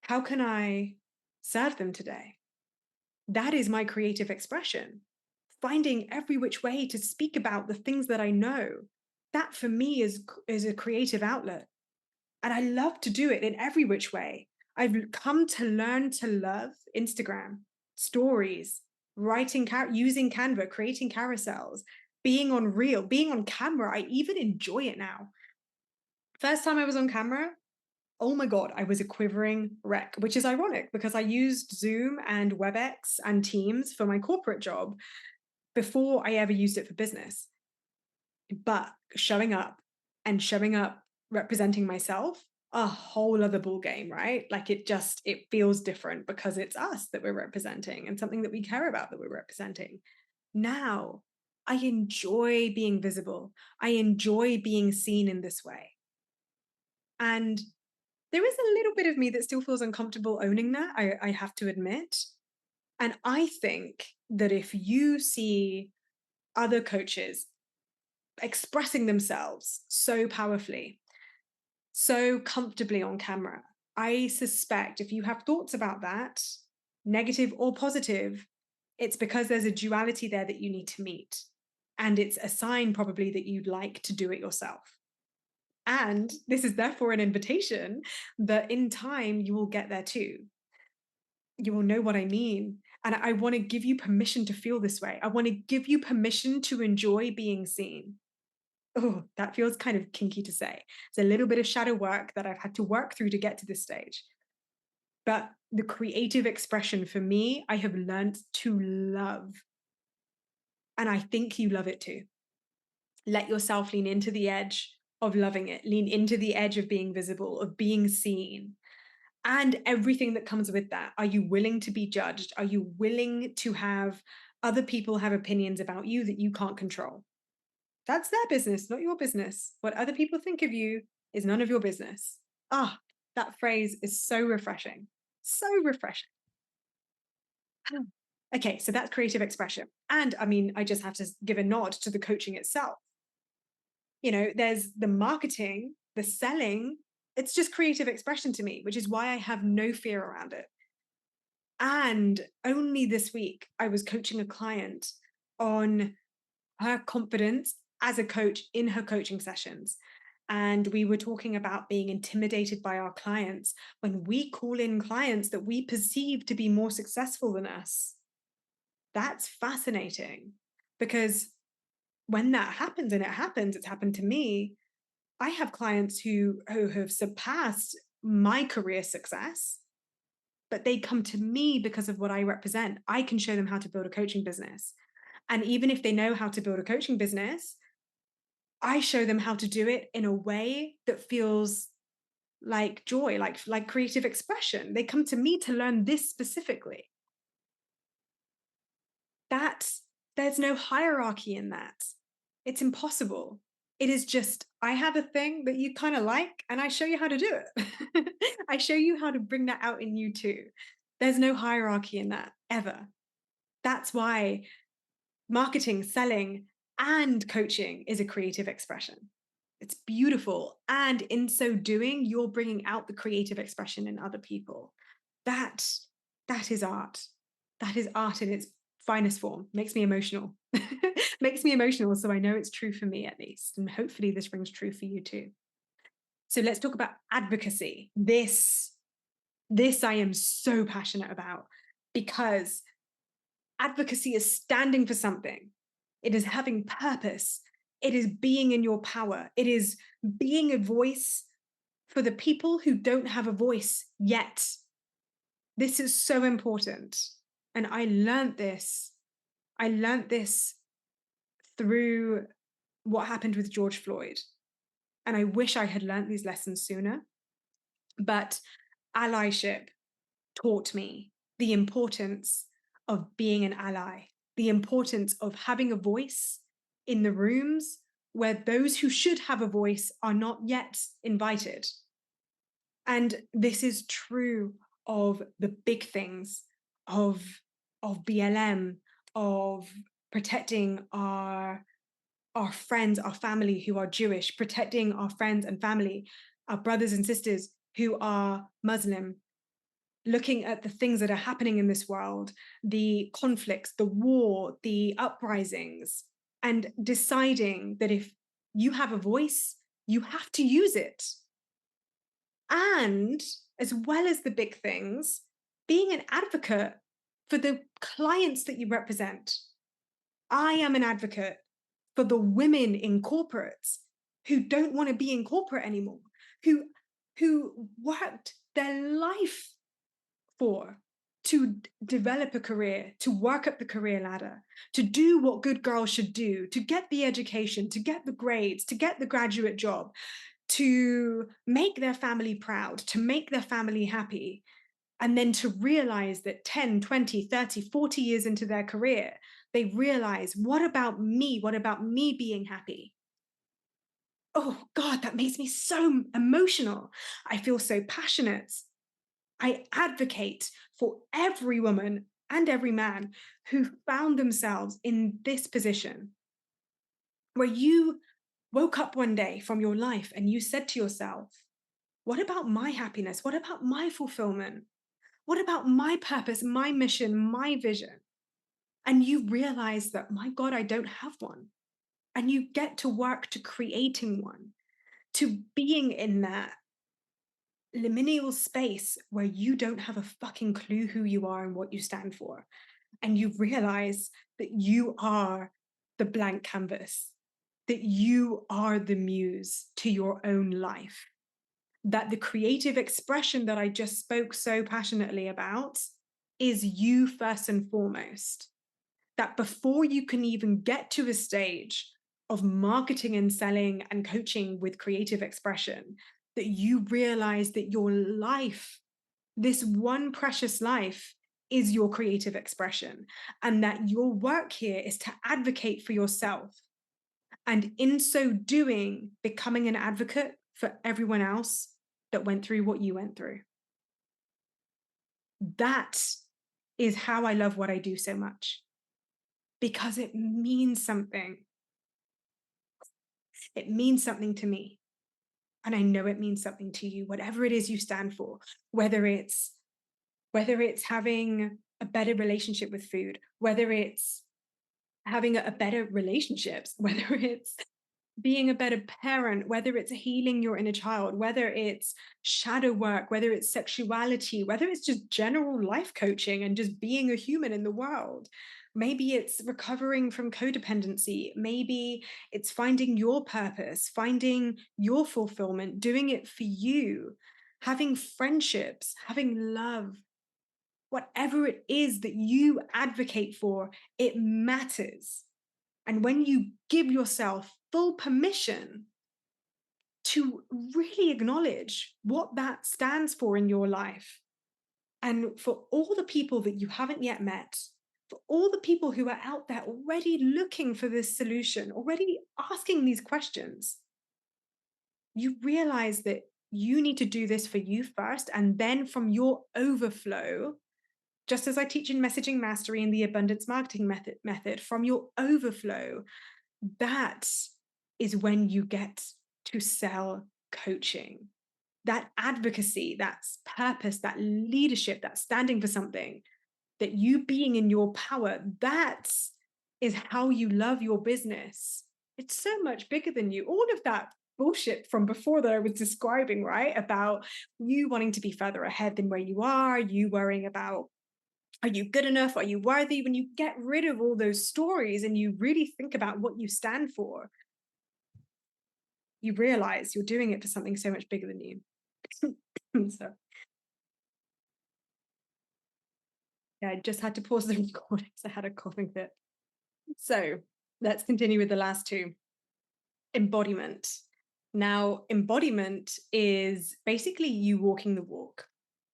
how can I serve them today? That is my creative expression. Finding every which way to speak about the things that I know. That for me is a creative outlet. And I love to do it in every which way. I've come to learn to love Instagram, stories, using Canva, creating carousels, being on reel, being on camera. I even enjoy it now. First time I was on camera, oh my God, I was a quivering wreck, which is ironic because I used Zoom and WebEx and Teams for my corporate job before I ever used it for business. But showing up representing myself, a whole other ball game, right? Like it feels different because it's us that we're representing and something that we care about that we're representing. Now, I enjoy being visible. I enjoy being seen in this way. And there is a little bit of me that still feels uncomfortable owning that, I have to admit. And I think that if you see other coaches expressing themselves so powerfully, so comfortably on camera, I suspect if you have thoughts about that, negative or positive, it's because there's a duality there that you need to meet. And it's a sign probably that you'd like to do it yourself. And this is therefore an invitation that in time you will get there too. You will know what I mean. And I want to give you permission to feel this way. I want to give you permission to enjoy being seen. Oh, that feels kind of kinky to say. It's a little bit of shadow work that I've had to work through to get to this stage. But the creative expression for me, I have learned to love. And I think you love it too. Let yourself lean into the edge of loving it, lean into the edge of being visible, of being seen, and everything that comes with that. Are you willing to be judged? Are you willing to have other people have opinions about you that you can't control? That's their business, not your business. What other people think of you is none of your business. Ah, that phrase is so refreshing. So refreshing. Okay, so that's creative expression. And I mean, I just have to give a nod to the coaching itself. There's the marketing, the selling, it's just creative expression to me, which is why I have no fear around it. And only this week, I was coaching a client on her confidence as a coach in her coaching sessions. And we were talking about being intimidated by our clients when we call in clients that we perceive to be more successful than us. That's fascinating because when that happens, and it's happened to me, I have clients who have surpassed my career success, but they come to me because of what I represent. I can show them how to build a coaching business. And even if they know how to build a coaching business, I show them how to do it in a way that feels like joy, like creative expression. They come to me to learn this specifically. There's no hierarchy in that. It's impossible. It is just, I have a thing that you kind of like, and I show you how to do it. I show you how to bring that out in you too. There's no hierarchy in that ever. That's why marketing, selling, and coaching is a creative expression. It's beautiful. And in so doing, you're bringing out the creative expression in other people. That that is art. That is art in its finest form. Makes me emotional. Makes me emotional. So I know it's true for me at least. And hopefully this rings true for you too. So let's talk about advocacy. This I am so passionate about because advocacy is standing for something. It is having purpose. It is being in your power. It is being a voice for the people who don't have a voice yet. This is so important. And I learned this. I learned this through what happened with George Floyd. And I wish I had learned these lessons sooner. But allyship taught me the importance of being an ally, the importance of having a voice in the rooms where those who should have a voice are not yet invited. And this is true of the big things of, of BLM, of protecting our friends, our family who are Jewish, protecting our friends and family, our brothers and sisters who are Muslim, looking at the things that are happening in this world, the conflicts, the war, the uprisings, and deciding that if you have a voice, you have to use it. And as well as the big things, being an advocate for the clients that you represent. I am an advocate for the women in corporates who don't want to be in corporate anymore, who worked their life for to develop a career, to work up the career ladder, to do what good girls should do, to get the education, to get the grades, to get the graduate job, to make their family proud, to make their family happy, and then to realize that 10, 20, 30, 40 years into their career, they realize, what about me? What about me being happy? Oh God, that makes me so emotional. I feel so passionate. I advocate for every woman and every man who found themselves in this position where you woke up one day from your life and you said to yourself, what about my happiness? What about my fulfillment? What about my purpose, my mission, my vision? And you realize that, my God, I don't have one. And you get to work to creating one, to being in that liminal space where you don't have a fucking clue who you are and what you stand for. And you realize that you are the blank canvas, that you are the muse to your own life, that the creative expression that I just spoke so passionately about is you first and foremost. That before you can even get to a stage of marketing and selling and coaching with creative expression, that you realize that your life, this one precious life, is your creative expression, and that your work here is to advocate for yourself. And in so doing, becoming an advocate for everyone else that went through what you went through. That is how I love what I do so much, because it means something. It means something to me. And I know it means something to you, whatever it is you stand for, whether it's having a better relationship with food, whether it's having a better relationships, whether it's being a better parent, whether it's healing your inner child, whether it's shadow work, whether it's sexuality, whether it's just general life coaching and just being a human in the world. Maybe it's recovering from codependency. Maybe it's finding your purpose, finding your fulfillment, doing it for you, having friendships, having love. Whatever it is that you advocate for, it matters. And when you give yourself full permission to really acknowledge what that stands for in your life, and for all the people that you haven't yet met, for all the people who are out there already looking for this solution, already asking these questions, you realize that you need to do this for you first. And then from your overflow, just as I teach in messaging mastery and the abundance marketing method, from your overflow, that is when you get to sell coaching. That advocacy, that purpose, that leadership, that standing for something, that you being in your power, that is how you love your business. It's so much bigger than you. All of that bullshit from before that I was describing, right? About you wanting to be further ahead than where you are, you worrying about, are you good enough? Are you worthy? When you get rid of all those stories and you really think about what you stand for, you realize you're doing it for something so much bigger than you. So yeah, I just had to pause the recording because I had a coughing fit. So let's continue with the last two. Embodiment. Now, embodiment is basically you walking the walk.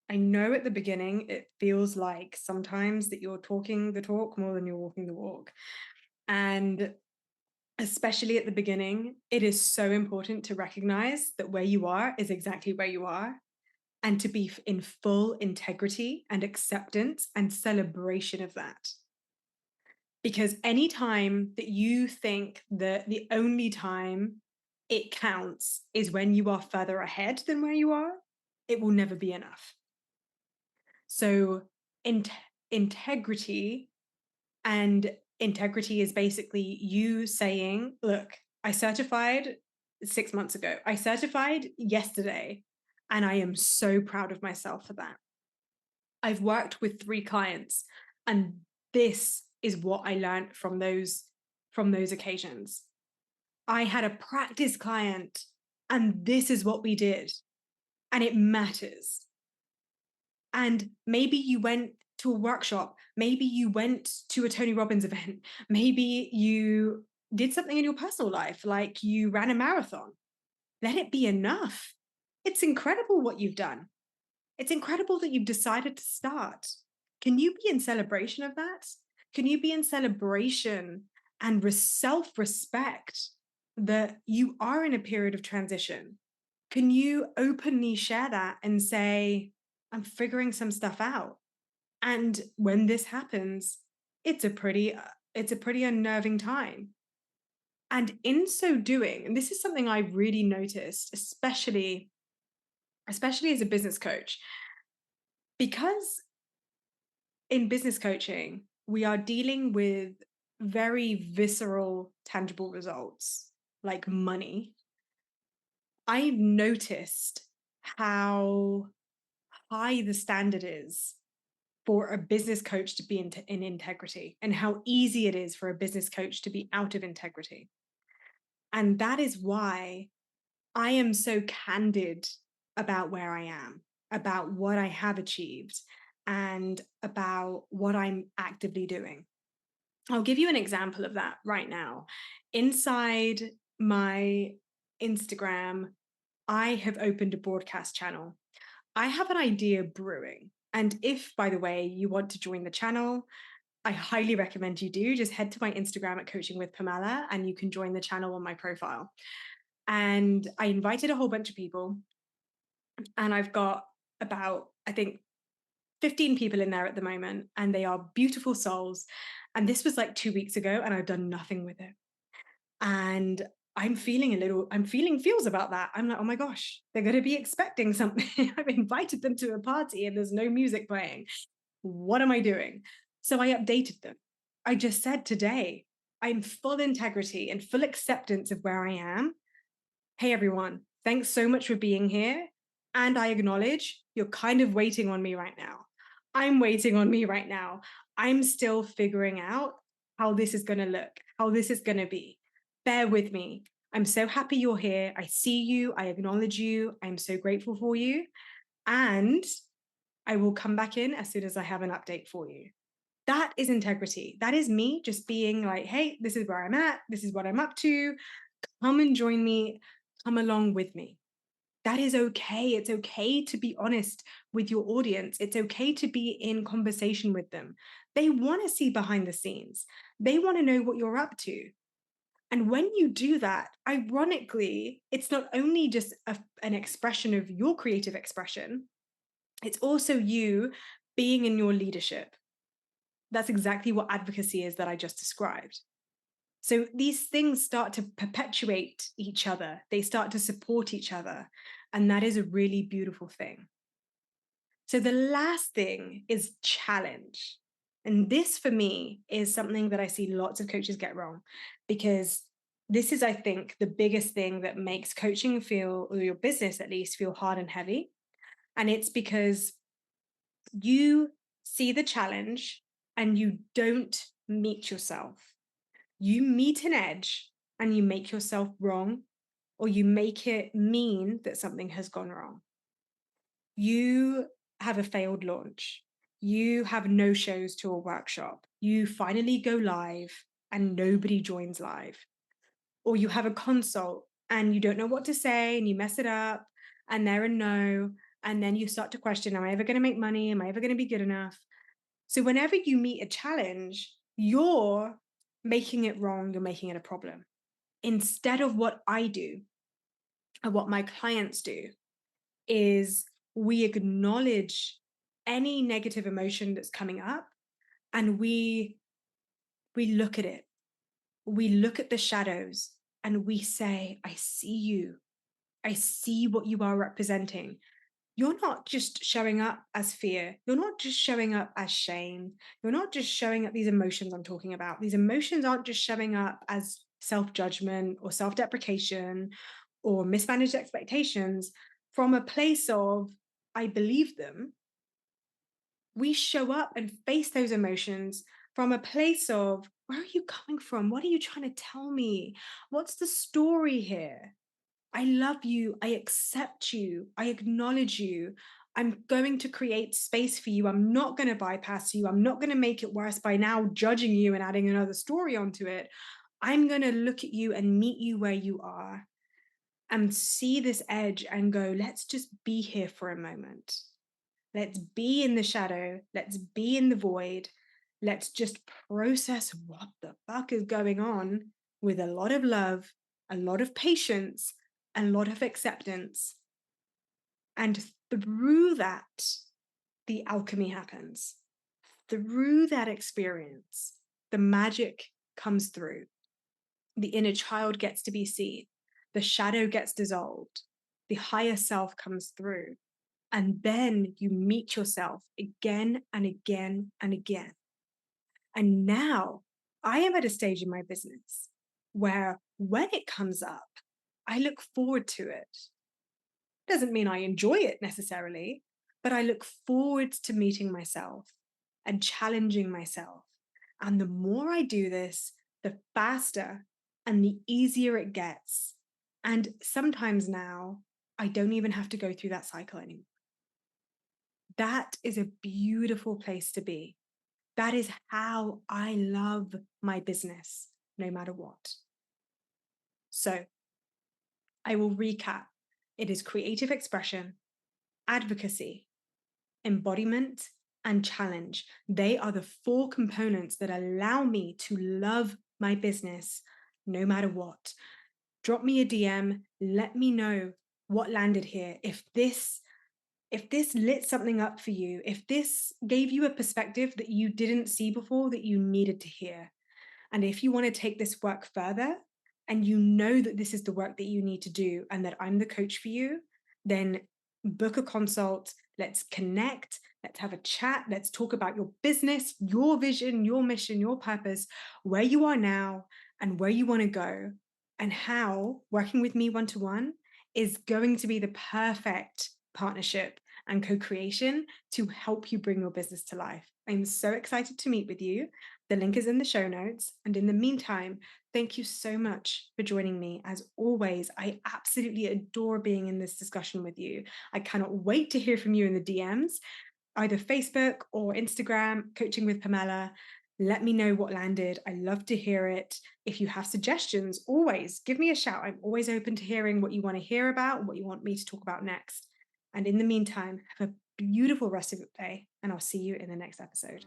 I know at the beginning it feels like sometimes that you're talking the talk more than you're walking the walk. And especially at the beginning, it is so important to recognize that where you are is exactly where you are, and to be in full integrity and acceptance and celebration of that. Because anytime that you think that the only time it counts is when you are further ahead than where you are, it will never be enough. So integrity, and integrity is basically you saying, look, I certified 6 months ago. I certified yesterday, and I am so proud of myself for that. I've worked with 3 clients, and this is what I learned from those occasions. I had a practice client, and this is what we did, and it matters. And maybe you went to a workshop, maybe you went to a Tony Robbins event, maybe you did something in your personal life, like you ran a marathon. Let it be enough. It's incredible what you've done. It's incredible that you've decided to start. Can you be in celebration of that? Can you be in celebration and self-respect that you are in a period of transition? Can you openly share that and say, I'm figuring some stuff out? And when this happens, it's a pretty unnerving time. And in so doing, and this is something I really noticed, especially as a business coach, because in business coaching, we are dealing with very visceral, tangible results like money. I've noticed how high the standard is for a business coach to be in integrity, and how easy it is for a business coach to be out of integrity. And that is why I am so candid about where I am, about what I have achieved, and about what I'm actively doing. I'll give you an example of that right now. Inside my Instagram, I have opened a broadcast channel. I have an idea brewing. And if, by the way, you want to join the channel, I highly recommend you do. Just head to my Instagram at Coaching with Pamella and you can join the channel on my profile. And I invited a whole bunch of people, and I've got about, I think, 15 people in there at the moment, and they are beautiful souls. And this was like 2 weeks ago, and I've done nothing with it. And I'm feeling feels about that. I'm like, oh my gosh, they're going to be expecting something. I've invited them to a party and there's no music playing. What am I doing? So I updated them. I just said today, I'm full integrity and full acceptance of where I am. Hey, everyone, thanks so much for being here. And I acknowledge you're kind of waiting on me right now. I'm waiting on me right now. I'm still figuring out how this is going to look, how this is going to be. Bear with me. I'm so happy you're here. I see you. I acknowledge you. I'm so grateful for you. And I will come back in as soon as I have an update for you. That is integrity. That is me just being like, hey, this is where I'm at. This is what I'm up to. Come and join me. Come along with me. That is okay. It's okay to be honest with your audience. It's okay to be in conversation with them. They want to see behind the scenes. They want to know what you're up to. And when you do that, ironically, it's not only just an expression of your creative expression, it's also you being in your leadership. That's exactly what advocacy is that I just described. So these things start to perpetuate each other, they start to support each other. And that is a really beautiful thing. So the last thing is challenge. And this for me is something that I see lots of coaches get wrong, because this is, I think, the biggest thing that makes coaching feel, or your business at least, feel hard and heavy. And it's because you see the challenge and you don't meet yourself. You meet an edge and you make yourself wrong, or you make it mean that something has gone wrong. You have a failed launch. You have no shows to a workshop. You finally go live and nobody joins live. Or you have a consult and you don't know what to say and you mess it up and they're a no. And then you start to question, am I ever going to make money? Am I ever going to be good enough? So whenever you meet a challenge, you're making it wrong, you're making it a problem. Instead of what I do and what my clients do is we acknowledge any negative emotion that's coming up and we look at it. We look at the shadows and we say, I see you. I see what you are representing. You're not just showing up as fear. You're not just showing up as shame. You're not just showing up these emotions I'm talking about. These emotions aren't just showing up as self-judgment or self-deprecation or mismanaged expectations from a place of, I believe them. We show up and face those emotions from a place of, where are you coming from? What are you trying to tell me? What's the story here? I love you. I accept you. I acknowledge you. I'm going to create space for you. I'm not going to bypass you. I'm not going to make it worse by now judging you and adding another story onto it. I'm going to look at you and meet you where you are and see this edge and go, let's just be here for a moment. Let's be in the shadow. Let's be in the void. Let's just process what the fuck is going on with a lot of love, a lot of patience, a lot of acceptance. And through that, the alchemy happens. Through that experience, the magic comes through. The inner child gets to be seen. The shadow gets dissolved. The higher self comes through. And then you meet yourself again and again and again. And now I am at a stage in my business where when it comes up, I look forward to it. Doesn't mean I enjoy it necessarily, but I look forward to meeting myself and challenging myself. And the more I do this, the faster and the easier it gets. And sometimes now I don't even have to go through that cycle anymore. That is a beautiful place to be. That is how I love my business, no matter what. So I will recap. It is creative expression, advocacy, embodiment, and challenge. They are the 4 components that allow me to love my business no matter what. Drop me a DM. Let me know what landed here. If this lit something up for you, if this gave you a perspective that you didn't see before that you needed to hear, and if you want to take this work further and you know that this is the work that you need to do and that I'm the coach for you, then book a consult. Let's connect. Let's have a chat. Let's talk about your business, your vision, your mission, your purpose, where you are now and where you want to go, and how working with me one-to-one is going to be the perfect partnership and co-creation to help you bring your business to life. I'm so excited to meet with you. The link is in the show notes. And in the meantime, thank you so much for joining me. As always, I absolutely adore being in this discussion with you. I cannot wait to hear from you in the DMs, either Facebook or Instagram, Coaching with Pamella. Let me know what landed. I love to hear it. If you have suggestions, always give me a shout. I'm always open to hearing what you want to hear about, what you want me to talk about next. And in the meantime, have a beautiful rest of your day, and I'll see you in the next episode.